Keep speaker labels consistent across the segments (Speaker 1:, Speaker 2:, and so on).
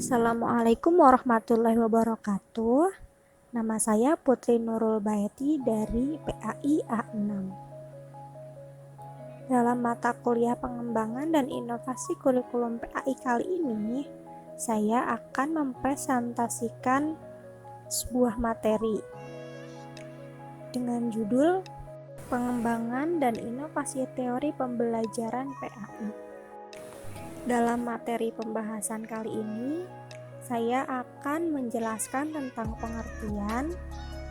Speaker 1: Assalamualaikum warahmatullahi wabarakatuh. Nama saya Putri Nurul Bayati dari PAI A6. Dalam mata kuliah pengembangan dan inovasi kurikulum PAI kali ini, saya akan mempresentasikan sebuah materi dengan judul Pengembangan dan Inovasi Teori Pembelajaran PAI. Dalam materi pembahasan kali ini, saya akan menjelaskan tentang pengertian,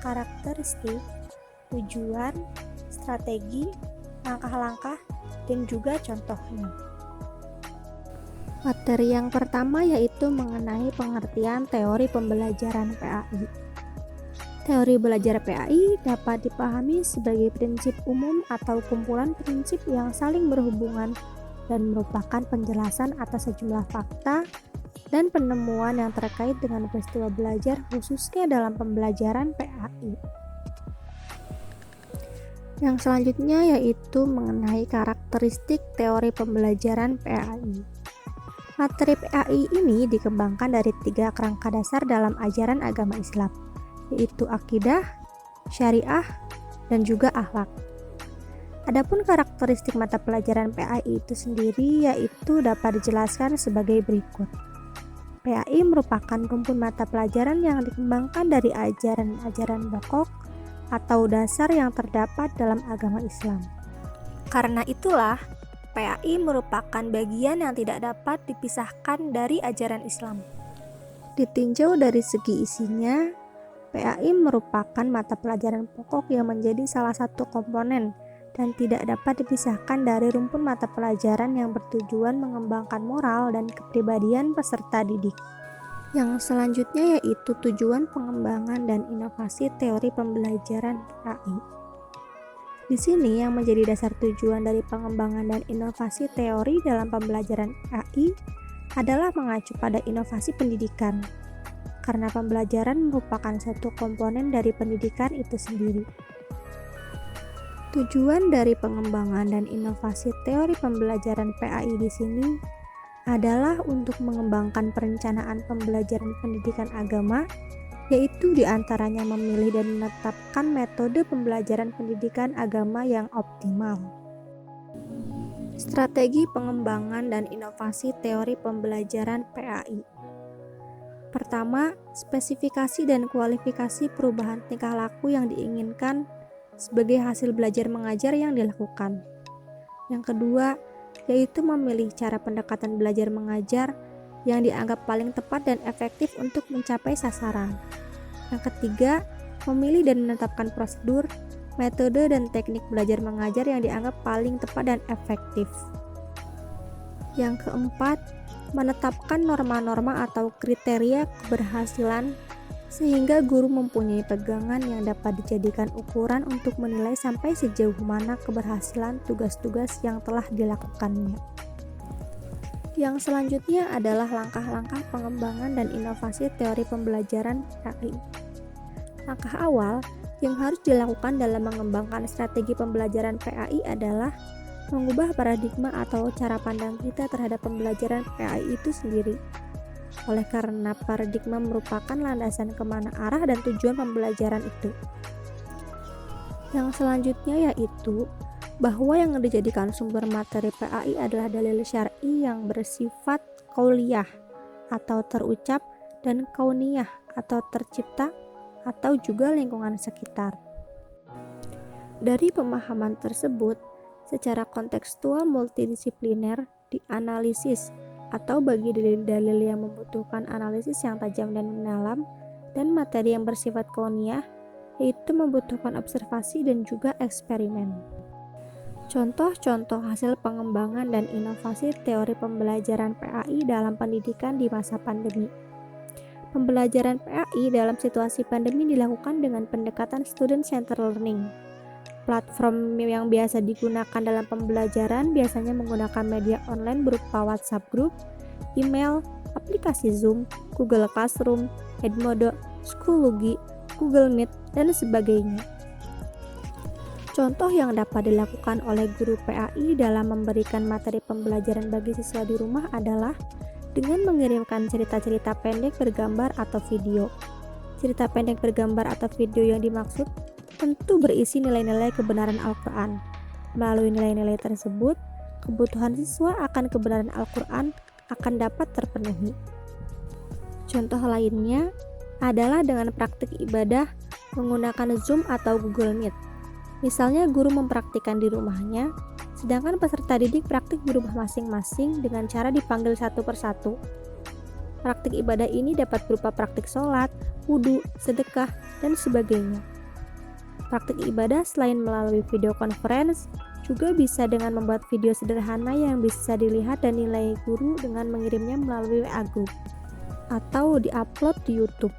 Speaker 1: karakteristik, tujuan, strategi, langkah-langkah, dan juga contohnya. Materi yang pertama yaitu mengenai pengertian teori pembelajaran PAI. Teori belajar PAI dapat dipahami sebagai prinsip umum atau kumpulan prinsip yang saling berhubungan dan merupakan penjelasan atas sejumlah fakta dan penemuan yang terkait dengan peristiwa belajar khususnya dalam pembelajaran PAI. Yang selanjutnya yaitu mengenai karakteristik teori pembelajaran PAI. Materi PAI ini dikembangkan dari 3 kerangka dasar dalam ajaran agama Islam, yaitu akidah, syariah, dan juga akhlak. Adapun karakteristik mata pelajaran PAI itu sendiri yaitu dapat dijelaskan sebagai berikut. PAI merupakan rumpun mata pelajaran yang dikembangkan dari ajaran-ajaran pokok atau dasar yang terdapat dalam agama Islam. Karena itulah, PAI merupakan bagian yang tidak dapat dipisahkan dari ajaran Islam. Ditinjau dari segi isinya, PAI merupakan mata pelajaran pokok yang menjadi salah satu komponen dan tidak dapat dipisahkan dari rumpun mata pelajaran yang bertujuan mengembangkan moral dan kepribadian peserta didik. Yang selanjutnya yaitu tujuan pengembangan dan inovasi teori pembelajaran PAI. Di sini yang menjadi dasar tujuan dari pengembangan dan inovasi teori dalam pembelajaran PAI adalah mengacu pada inovasi pendidikan, karena pembelajaran merupakan satu komponen dari pendidikan itu sendiri. Tujuan dari pengembangan dan inovasi teori pembelajaran PAI di sini adalah untuk mengembangkan perencanaan pembelajaran pendidikan agama, yaitu diantaranya memilih dan menetapkan metode pembelajaran pendidikan agama yang optimal. Strategi pengembangan dan inovasi teori pembelajaran PAI. Pertama, spesifikasi dan kualifikasi perubahan tingkah laku yang diinginkan sebagai hasil belajar mengajar yang dilakukan. Yang kedua, yaitu memilih cara pendekatan belajar mengajar yang dianggap paling tepat dan efektif untuk mencapai sasaran. Yang ketiga, memilih dan menetapkan prosedur, metode, dan teknik belajar mengajar yang dianggap paling tepat dan efektif. Yang keempat, menetapkan norma-norma atau kriteria keberhasilan sehingga guru mempunyai pegangan yang dapat dijadikan ukuran untuk menilai sampai sejauh mana keberhasilan tugas-tugas yang telah dilakukannya. Yang selanjutnya adalah langkah-langkah pengembangan dan inovasi teori pembelajaran PAI. Langkah awal yang harus dilakukan dalam mengembangkan strategi pembelajaran PAI adalah mengubah paradigma atau cara pandang kita terhadap pembelajaran PAI itu sendiri. Oleh karena paradigma merupakan landasan kemana arah dan tujuan pembelajaran itu. Yang selanjutnya yaitu bahwa yang dijadikan sumber materi PAI adalah dalil syar'i yang bersifat qauliyah atau terucap dan kauniyah atau tercipta atau juga lingkungan sekitar. Dari pemahaman tersebut, secara kontekstual multidisipliner dianalisis atau bagi dalil-dalil yang membutuhkan analisis yang tajam dan mendalam, dan materi yang bersifat kauniyah yaitu membutuhkan observasi dan juga eksperimen. Contoh-contoh hasil pengembangan dan inovasi teori pembelajaran PAI dalam pendidikan di masa pandemi. Pembelajaran PAI dalam situasi pandemi dilakukan dengan pendekatan student-centered learning. Platform yang biasa digunakan dalam pembelajaran biasanya menggunakan media online berupa WhatsApp Group, email, aplikasi Zoom, Google Classroom, Edmodo, Schoology, Google Meet, dan sebagainya. Contoh yang dapat dilakukan oleh guru PAI dalam memberikan materi pembelajaran bagi siswa di rumah adalah dengan mengirimkan cerita-cerita pendek bergambar atau video. Cerita pendek bergambar atau video yang dimaksud tentu berisi nilai-nilai kebenaran Al-Quran. Melalui nilai-nilai tersebut, kebutuhan siswa akan kebenaran Al-Quran akan dapat terpenuhi. Contoh lainnya adalah dengan praktik ibadah menggunakan Zoom atau Google Meet. Misalnya guru mempraktikkan di rumahnya, sedangkan peserta didik praktik di rumah masing-masing dengan cara dipanggil satu persatu. Praktik ibadah ini dapat berupa praktik sholat, wudhu, sedekah, dan sebagainya. Praktik ibadah selain melalui video conference, juga bisa dengan membuat video sederhana yang bisa dilihat dan nilai guru dengan mengirimnya melalui WA Group atau diupload di YouTube.